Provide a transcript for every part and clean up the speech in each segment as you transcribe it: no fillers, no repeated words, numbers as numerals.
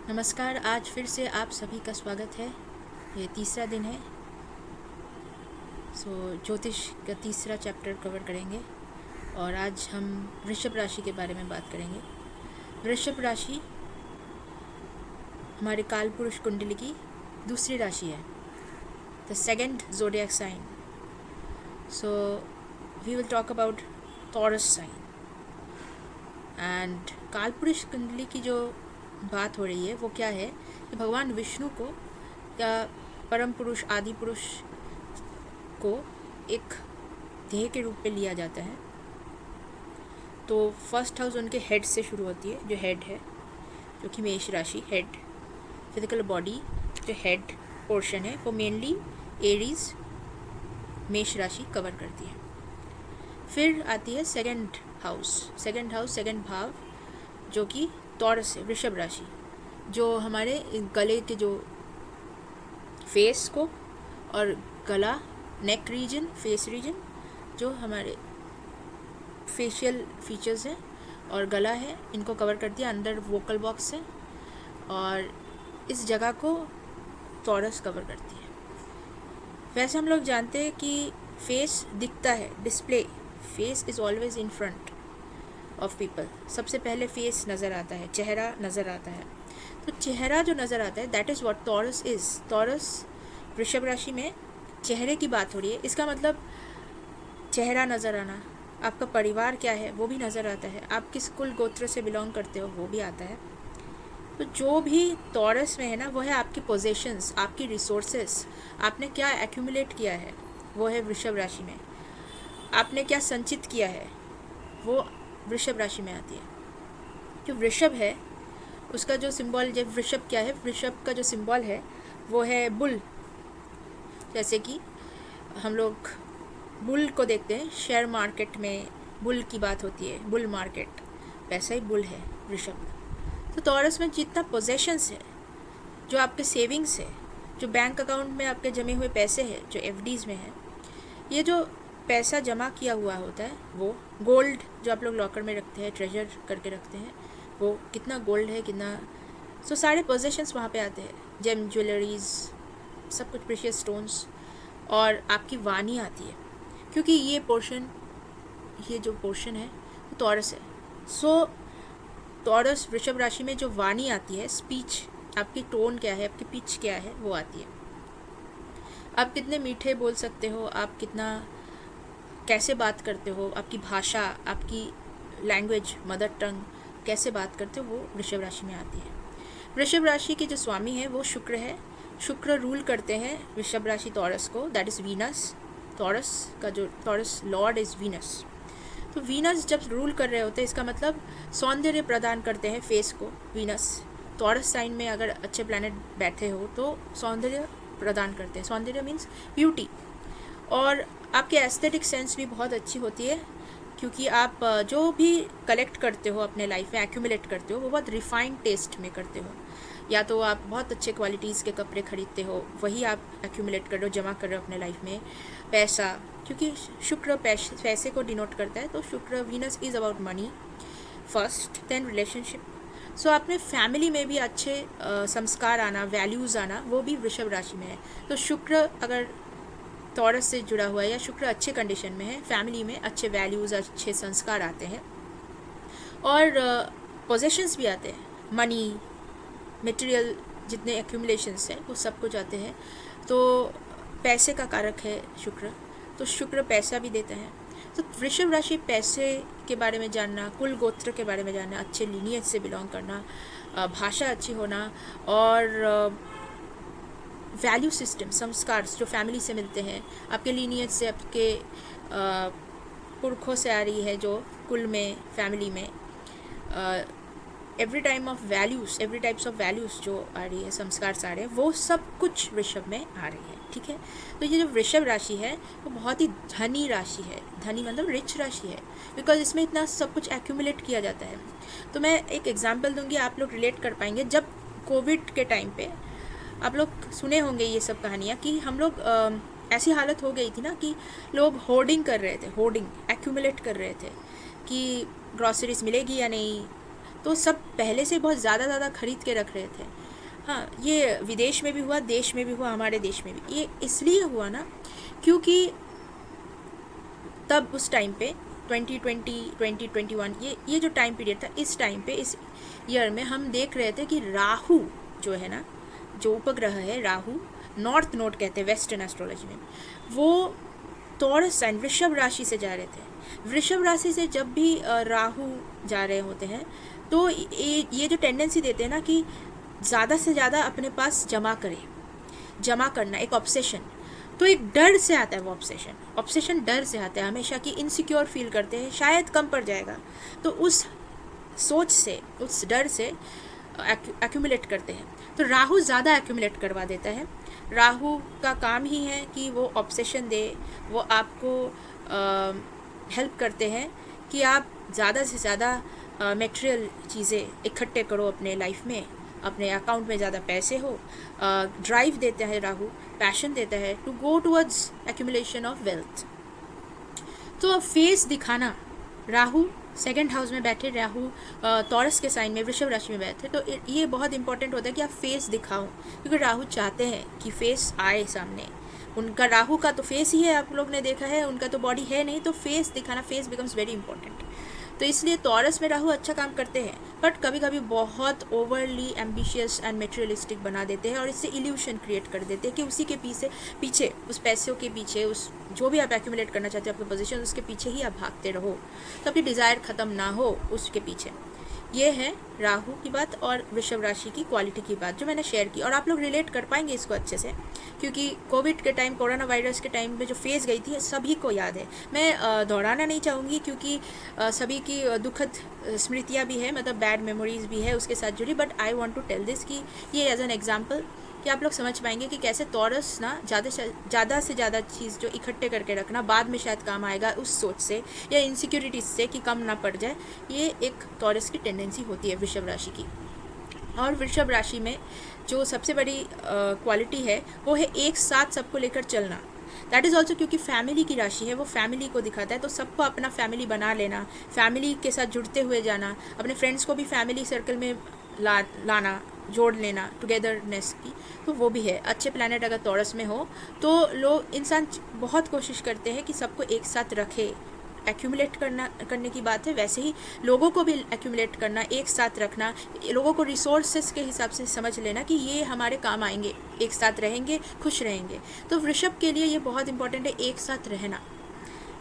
नमस्कार। आज फिर से आप सभी का स्वागत है। ये तीसरा दिन है। ज्योतिष का तीसरा चैप्टर कवर करेंगे और आज हम वृषभ राशि के बारे में बात करेंगे। वृषभ राशि हमारे काल पुरुष कुंडली की दूसरी राशि है, the second zodiac sign. We will talk about Taurus sign. And काल पुरुष कुंडली की जो बात हो रही है वो क्या है कि भगवान विष्णु को या परम पुरुष आदि पुरुष को एक देह के रूप में लिया जाता है। तो फर्स्ट हाउस उनके हेड से शुरू होती है, जो हेड है, जो कि मेष राशि, हेड फिजिकल बॉडी, जो हेड पोर्शन है वो मेनली एरीज मेष राशि कवर करती है। फिर आती है सेकंड हाउस, सेकंड भाव, जो कि टॉरस है, वृषभ राशि, जो हमारे गले के जो फेस को और गला, नेक रीजन, फेस रीजन, जो हमारे फेशियल फीचर्स हैं और गला है, इनको कवर करती है। अंदर वोकल बॉक्स है और इस जगह को टॉरस कवर करती है। वैसे हम लोग जानते हैं कि फेस दिखता है, display, face is always in front of people. सबसे पहले फेस नज़र आता है, चेहरा नज़र आता है। तो चेहरा जो नज़र आता है, that is what taurus is. Taurus वृषभ राशि में चेहरे की बात हो रही है। इसका मतलब चेहरा नज़र आना, आपका परिवार क्या है वो भी नज़र आता है, आप किस कुल गोत्र से बिलोंग करते हो वो भी आता है। तो जो भी टॉरस में है ना, वो है आपकी पोजेशंस, आपकी रिसोर्सेस, आपने क्या एक्यूमुलेट किया है वो है वृषभ राशि में। आपने क्या संचित किया है वो वृषभ राशि में आती है। जो वृषभ है उसका जो सिंबल, जब वृषभ क्या है, वृषभ का जो सिंबल है वो है बुल। जैसे कि हम लोग बुल को देखते हैं शेयर मार्केट में, बुल की बात होती है, बुल मार्केट, वैसा ही बुल है वृषभ। तो टॉरस में जितना पोजेशंस है, जो आपके सेविंग्स है, जो बैंक अकाउंट में आपके जमे हुए पैसे हैं, जो एफडीज़ में है, ये जो पैसा जमा किया हुआ होता है, वो गोल्ड जो आप लोग लॉकर में रखते हैं, ट्रेजर करके रखते हैं, वो कितना गोल्ड है, कितना, सारे पोजेशंस वहाँ पे आते हैं, जेम ज्वेलरीज, सब कुछ, प्रेशियस स्टोन्स, और आपकी वाणी आती है, क्योंकि ये जो पोर्शन है वो टॉरस है। टॉरस वृषभ राशि में जो वाणी आती है, स्पीच, आपकी टोन क्या है, आपकी पिच क्या है, वो आती है। आप कितने मीठे बोल सकते हो, आप कितना कैसे बात करते हो, आपकी भाषा, आपकी लैंग्वेज, मदर टंग, कैसे बात करते हो, वो वृषभ राशि में आती है। वृषभ राशि के जो स्वामी है वो शुक्र है। शुक्र रूल करते हैं वृषभ राशि टॉरस को, दैट इज़ वीनस। टॉरस का जो टॉरस लॉर्ड इज़ वीनस। तो वीनस जब रूल कर रहे होते हैं, इसका मतलब सौंदर्य प्रदान करते हैं फेस को वीनस। टॉरस साइन में अगर अच्छे प्लैनेट बैठे हो तो सौंदर्य प्रदान करते हैं। सौंदर्य मीन्स ब्यूटी। और आपके एस्थेटिक सेंस भी बहुत अच्छी होती है, क्योंकि आप जो भी कलेक्ट करते हो अपने लाइफ में, एक्यूमुलेट करते हो, वो बहुत रिफाइंड टेस्ट में करते हो। या तो आप बहुत अच्छे क्वालिटीज़ के कपड़े खरीदते हो, वही आप एक्यूमुलेट कर रहे हो, जमा कर रहे हो अपने लाइफ में। पैसा, क्योंकि शुक्र पैसे को डिनोट करता है, तो Shukra, Venus is about money first, then relationship. आपने फैमिली में भी अच्छे संस्कार आना, वैल्यूज़ आना, वो भी वृषभ राशि में है। तो शुक्र अगर टॉरस से जुड़ा हुआ है या शुक्र अच्छे कंडीशन में है, फैमिली में अच्छे वैल्यूज़, अच्छे संस्कार आते हैं और पोजेशंस भी आते हैं, मनी, मटेरियल, जितने एक्यूमुलेशंस हैं वो सब कुछ आते हैं। तो पैसे का कारक है शुक्र, तो शुक्र पैसा भी देता है। तो वृषभ राशि पैसे के बारे में जानना, कुल गोत्र के बारे में जानना, अच्छे लीनियज से बिलोंग करना, भाषा अच्छी होना और वैल्यू सिस्टम, संस्कार जो फैमिली से मिलते हैं, आपके लीनियज से, आपके पुरखों से आ रही है, जो कुल में, फैमिली में, एवरी टाइप्स ऑफ वैल्यूज़ जो आ रही है, संस्कार से आ रहे हैं, वो सब कुछ वृषभ में आ रही है। ठीक है। तो ये जो वृषभ राशि है वो बहुत ही धनी राशि है। धनी मतलब रिच राशि है, बिकॉज इसमें इतना सब कुछ एक्यूमुलेट किया जाता है। तो मैं एक एग्जाम्पल दूंगी, आप लोग रिलेट कर पाएंगे। जब कोविड के टाइम पे आप लोग सुने होंगे ये सब कहानियाँ कि हम लोग ऐसी हालत हो गई थी ना कि लोग होर्डिंग कर रहे थे, होर्डिंग एक्यूमुलेट कर रहे थे कि ग्रॉसरीज मिलेगी या नहीं, तो सब पहले से बहुत ज़्यादा खरीद के रख रहे थे। हाँ, ये विदेश में भी हुआ, देश में भी हुआ, हमारे देश में भी। ये इसलिए हुआ ना क्योंकि तब उस टाइम पे 2020 2021 ये जो टाइम पीरियड था, इस टाइम पे इस ईयर में हम देख रहे थे कि राहु जो है ना, जो उपग्रह है राहु, नॉर्थ नोड कहते हैं वेस्टर्न एस्ट्रोलॉजी में, वो टॉरस साइन वृषभ राशि से जा रहे थे। वृषभ राशि से जब भी राहु जा रहे होते हैं तो ये जो टेंडेंसी देते हैं ना कि ज़्यादा से ज़्यादा अपने पास जमा करना, एक ऑब्सेशन। तो एक डर से आता है वो ऑब्सेशन डर से आता है हमेशा, कि इनसिक्योर फील करते हैं शायद कम पड़ जाएगा, तो उस सोच से, उस डर से एक्यूमुलेट करते हैं। तो राहु ज़्यादा एक्यूमुलेट करवा देता है। राहु का काम ही है कि वो ऑब्सेशन दे, वो आपको हेल्प करते हैं कि आप ज़्यादा से ज़्यादा मटेरियल चीज़ें इकट्ठे करो अपने लाइफ में, अपने अकाउंट में ज़्यादा पैसे हो। ड्राइव देता है राहु, पैशन देता है to go towards accumulation of wealth. तो अब फेस दिखाना, राहु सेकंड हाउस में बैठे, राहु टॉरस के साइन में वृषभ राशि में बैठे, तो ये बहुत इंपॉर्टेंट होता है कि आप फेस दिखाओ, क्योंकि राहु चाहते हैं कि फेस आए सामने। उनका राहु का तो फेस ही है, आप लोग ने देखा है, उनका तो बॉडी है नहीं, तो फेस दिखाना, फेस बिकम्स वेरी इंपॉर्टेंट। तो इसलिए टॉरस में राहु अच्छा काम करते हैं, बट कभी कभी बहुत ओवरली एम्बिशियस एंड मेटेरियलिस्टिक बना देते हैं और इससे इल्यूशन क्रिएट कर देते हैं कि उसी के पीछे उस पैसों के पीछे, उस जो भी आप एक्यूमुलेट करना चाहते हो आपके पोजीशन, उसके पीछे ही आप भागते रहो, तो अपनी डिज़ायर ख़त्म ना हो उसके पीछे। ये है राहु की बात और वृषभ राशि की क्वालिटी की बात जो मैंने शेयर की, और आप लोग रिलेट कर पाएंगे इसको अच्छे से, क्योंकि कोविड के टाइम, कोरोना वायरस के टाइम पे जो फेज गई थी सभी को याद है। मैं दोहराना नहीं चाहूँगी क्योंकि सभी की दुखद स्मृतियाँ भी है, मतलब बैड मेमोरीज भी है उसके साथ जुड़ी, but I want to tell this कि ये एज एन एग्जाम्पल कि आप लोग समझ पाएंगे कि कैसे टॉरस ना ज़्यादा से ज़्यादा चीज़ जो इकट्ठे करके रखना बाद में शायद काम आएगा, उस सोच से या इनसिक्योरिटीज से कि कम ना पड़ जाए, ये एक टॉरस की टेंडेंसी होती है वृषभ राशि की। और वृषभ राशि में जो सबसे बड़ी क्वालिटी है वो है एक साथ सबको लेकर चलना। दैट इज़ ऑल्सो क्योंकि फैमिली की राशि है, वो फैमिली को दिखाता है, तो सबको अपना फैमिली बना लेना, फैमिली के साथ जुड़ते हुए जाना, अपने फ्रेंड्स को भी फैमिली सर्कल में लाना, जोड़ लेना, टुगेदरनेस की, तो वो भी है। अच्छे प्लैनेट अगर टॉरस में हो तो लोग, इंसान बहुत कोशिश करते हैं कि सबको एक साथ रखे। एक्यूमुलेट करने की बात है, वैसे ही लोगों को भी एक्यूमुलेट करना, एक साथ रखना, लोगों को रिसोर्सेस के हिसाब से समझ लेना कि ये हमारे काम आएंगे, एक साथ रहेंगे, खुश रहेंगे। तो वृषभ के लिए ये बहुत इंपॉर्टेंट है, एक साथ रहना।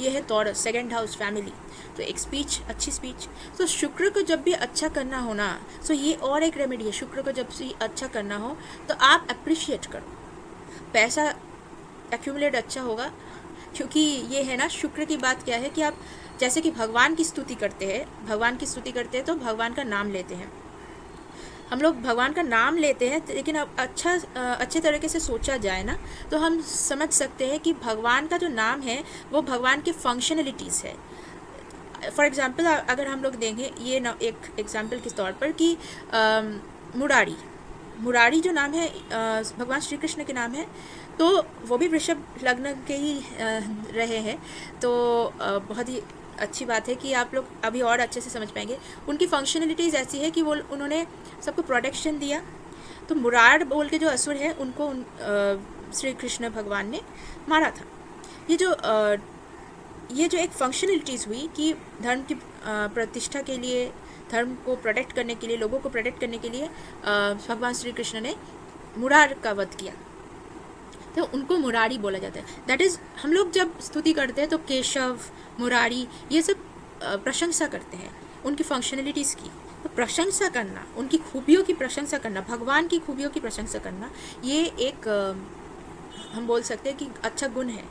ये है टॉरस, सेकंड हाउस, फैमिली। तो एक स्पीच, अच्छी स्पीच। तो शुक्र को जब भी अच्छा करना हो ना, सो ये और एक रेमेडी है, शुक्र को जब भी अच्छा करना हो तो आप अप्रिशिएट करो, पैसा एक्यूमुलेट अच्छा होगा। क्योंकि ये है ना, शुक्र की बात क्या है कि आप जैसे कि भगवान की स्तुति करते हैं, तो भगवान का नाम लेते हैं, हम लोग भगवान का नाम लेते हैं, लेकिन अब अच्छे तरीके से सोचा जाए ना तो हम समझ सकते हैं कि भगवान का जो नाम है वो भगवान की फंक्शनलिटीज़ है। फॉर एग्ज़ाम्पल अगर हम लोग देखें, ये ना एक एग्ज़ाम्पल के तौर पर कि मुरारी जो नाम है भगवान श्री कृष्ण के नाम है, तो वो भी वृषभ लग्न के ही रहे हैं, तो बहुत ही अच्छी बात है कि आप लोग अभी और अच्छे से समझ पाएंगे। उनकी फंक्शनलिटीज़ ऐसी है कि वो उन्होंने सबको प्रोटेक्शन दिया। तो मुरार बोल के जो असुर है उनको श्री कृष्ण भगवान ने मारा था। ये जो एक फंक्शनलिटीज़ हुई कि धर्म की प्रतिष्ठा के लिए, धर्म को प्रोटेक्ट करने के लिए, लोगों को प्रोटेक्ट करने के लिए भगवान श्री कृष्ण ने मुरार का वध किया, तो उनको मुरारी बोला जाता है। दैट इज़, हम लोग जब स्तुति करते हैं तो केशव, मुरारी, ये सब प्रशंसा करते हैं उनकी फंक्शनलिटीज़ की। तो प्रशंसा करना, उनकी खूबियों की प्रशंसा करना, भगवान की खूबियों की प्रशंसा करना, ये एक हम बोल सकते हैं कि अच्छा गुण है।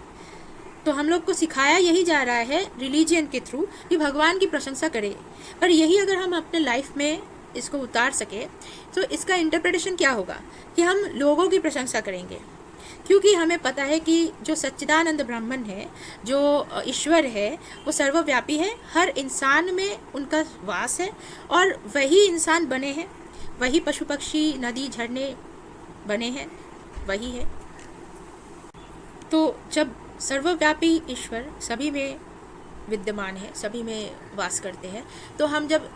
तो हम लोग को सिखाया यही जा रहा है रिलीजियन के थ्रू कि भगवान की प्रशंसा करें। पर यही अगर हम अपने लाइफ में इसको उतार सके तो इसका इंटरप्रिटेशन क्या होगा कि हम लोगों की प्रशंसा करेंगे, क्योंकि हमें पता है कि जो सच्चिदानंद ब्रह्मन है, जो ईश्वर है, वो सर्वव्यापी है, हर इंसान में उनका वास है, और वही इंसान बने हैं, वही पशु पक्षी, नदी, झरने बने हैं, वही है। तो जब सर्वव्यापी ईश्वर सभी में विद्यमान है, सभी में वास करते हैं, तो हम जब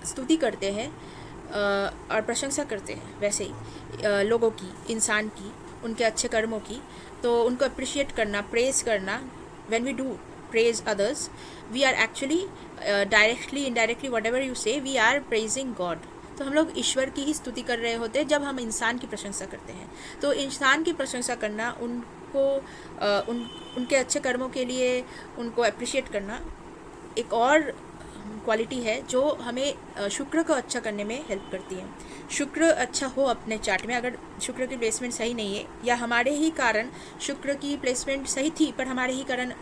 स्तुति करते हैं और प्रशंसा करते हैं वैसे ही लोगों की, इंसान की, उनके अच्छे कर्मों की, तो उनको अप्रिशिएट करना, प्रेज़ करना, when we do praise others, we are actually directly indirectly whatever you say, we are praising God. तो हम लोग ईश्वर की ही स्तुति कर रहे होते हैं जब हम इंसान की प्रशंसा करते हैं। तो इंसान की प्रशंसा करना, उनको उनके अच्छे कर्मों के लिए उनको अप्रिशिएट करना एक और क्वालिटी है जो हमें शुक्र को अच्छा करने में हेल्प करती है। शुक्र अच्छा हो अपने चार्ट में, अगर शुक्र की प्लेसमेंट सही नहीं है या हमारे ही कारण शुक्र की प्लेसमेंट सही थी पर हमारे ही कारण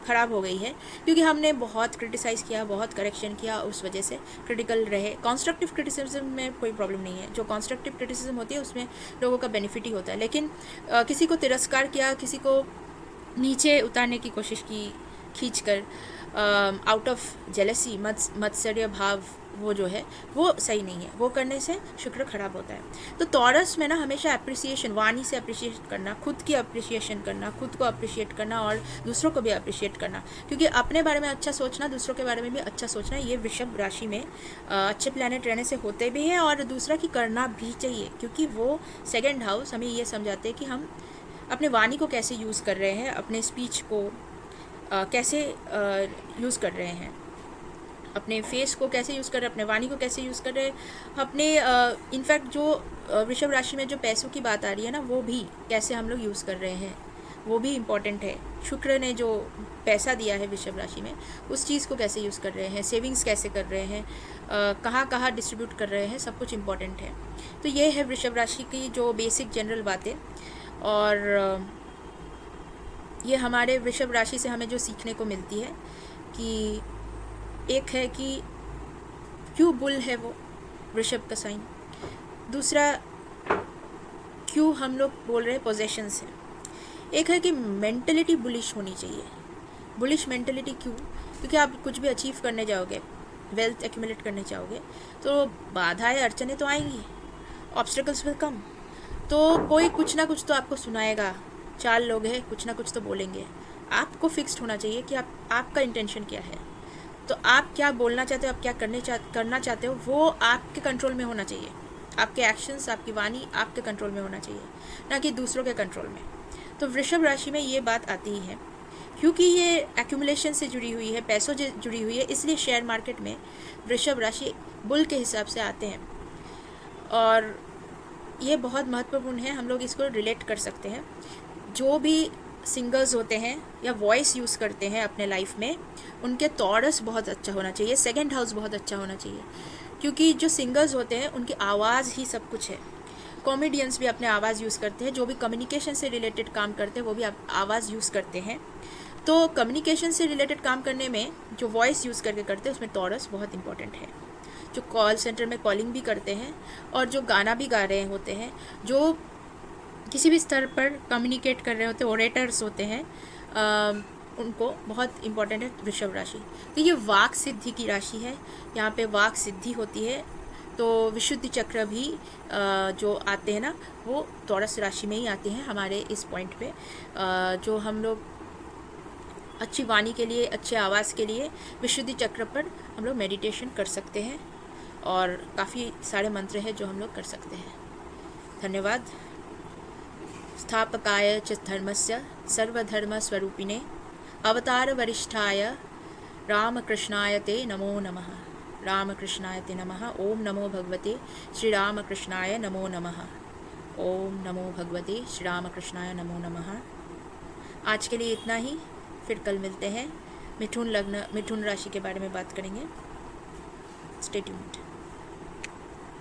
ख़राब हो गई है क्योंकि हमने बहुत क्रिटिसाइज़ किया, बहुत करेक्शन किया, उस वजह से क्रिटिकल रहे। कंस्ट्रक्टिव क्रिटिसिज्म में कोई प्रॉब्लम नहीं है, जो कंस्ट्रक्टिव क्रिटिसिज्म होती है उसमें लोगों का बेनिफिट ही होता है, लेकिन किसी को तिरस्कार किया, किसी को नीचे उतारने की कोशिश की खींच कर, आउट ऑफ जेलसी, मत्सर्य भाव, वो जो है वो सही नहीं है, वो करने से शुक्र खराब होता है। तो टॉरस में ना हमेशा अप्रिसिएशन, वाणी से अप्रिशिएट करना, खुद की अप्रिसिएशन करना, खुद को अप्रिशिएट करना और दूसरों को भी अप्रिशिएट करना, क्योंकि अपने बारे में अच्छा सोचना, दूसरों के बारे में भी अच्छा सोचना, ये वृषभ राशि में अच्छे प्लैनेट रहने से होते भी हैं और दूसरा की करना भी चाहिए, क्योंकि वो सेकेंड हाउस हमें ये समझाते हैं कि हम अपने वाणी को कैसे यूज़ कर रहे हैं, अपने स्पीच को कैसे यूज़ कर रहे हैं, अपने फेस को कैसे यूज़ कर रहे हैं, अपने वाणी को कैसे यूज़ कर रहे हैं, अपने इनफैक्ट जो वृषभ राशि में जो पैसों की बात आ रही है ना, वो भी कैसे हम लोग यूज़ कर रहे हैं, वो भी इम्पॉर्टेंट है। शुक्र ने जो पैसा दिया है वृषभ राशि में, उस चीज़ को कैसे यूज़ कर रहे हैं, सेविंग्स कैसे कर रहे हैं, कहाँ कहाँ डिस्ट्रीब्यूट कर रहे हैं, सब कुछ इम्पॉर्टेंट है। तो ये है वृषभ राशि की जो बेसिक जनरल बातें। और ये हमारे वृषभ राशि से हमें जो सीखने को मिलती है कि एक है कि क्यों बुल है वो वृषभ का साइन, दूसरा क्यों हम लोग बोल रहे हैं पोजेशंस है, एक है कि मेंटलिटी बुलिश होनी चाहिए। बुलिश मेंटलिटी क्यों? क्योंकि आप कुछ भी अचीव करने जाओगे, वेल्थ एक्यूमुलेट करने जाओगे, तो बाधाएं, अड़चने तो आएंगी, ऑब्स्टेकल्स विल कम, तो कोई कुछ ना कुछ तो आपको सुनाएगा, 4 लोग हैं, कुछ ना कुछ तो बोलेंगे। आपको फिक्स्ड होना चाहिए कि आपका इंटेंशन क्या है, तो आप क्या बोलना चाहते हो, आप क्या करना चाहते हो, वो आपके कंट्रोल में होना चाहिए। आपके एक्शंस, आपकी वाणी आपके कंट्रोल में होना चाहिए, ना कि दूसरों के कंट्रोल में। तो वृषभ राशि में ये बात आती ही है, क्योंकि ये एक्यूमुलेशन से जुड़ी हुई है, पैसों से जुड़ी हुई है, इसलिए शेयर मार्केट में वृषभ राशि बुल के हिसाब से आते हैं। और ये बहुत महत्वपूर्ण है, हम लोग इसको रिलेट कर सकते हैं। जो भी सिंगर्स होते हैं या वॉइस यूज़ करते हैं अपने लाइफ में, उनके टॉरस बहुत अच्छा होना चाहिए, सेकंड हाउस बहुत अच्छा होना चाहिए, क्योंकि जो सिंगर्स होते हैं उनकी आवाज़ ही सब कुछ है। कॉमेडियंस भी अपने आवाज़ यूज़ करते हैं, जो भी कम्युनिकेशन से रिलेटेड काम करते हैं वो भी आवाज़ यूज़ करते हैं। तो कम्युनिकेशन से रिलेटेड काम करने में जो वॉइस यूज़ करके करते हैं उसमें टॉरस बहुत इंपॉर्टेंट है। जो कॉल सेंटर में कॉलिंग भी करते हैं और जो गाना भी गा रहे होते हैं, जो किसी भी स्तर पर कम्युनिकेट कर रहे होते हैं, ओरेटर्स होते हैं, उनको बहुत इम्पॉर्टेंट है वृषभ राशि। तो ये वाक सिद्धि की राशि है, यहाँ पे वाक सिद्धि होती है। तो विशुद्धि चक्र भी जो आते हैं ना, वो टॉरस राशि में ही आते हैं हमारे इस पॉइंट पे। जो हम लोग अच्छी वाणी के लिए, अच्छे आवाज़ के लिए विशुद्धि चक्र पर हम लोग मेडिटेशन कर सकते हैं, और काफ़ी सारे मंत्र हैं जो हम लोग कर सकते हैं। धन्यवाद। स्थापकाय च धर्मस्य सर्वधर्मस्वरूपिणे अवतार वरिष्ठाय रामकृष्णाय ते नमो नमः। रामकृष्णाय ते नमः। ओम नमो भगवते श्री रामकृष्णाय नमो नमः। ओम नमो भगवते श्री रामकृष्णाय नमो नमः। आज के लिए इतना ही, फिर कल मिलते हैं। मिथुन राशि के बारे में बात करेंगे। Stay tuned.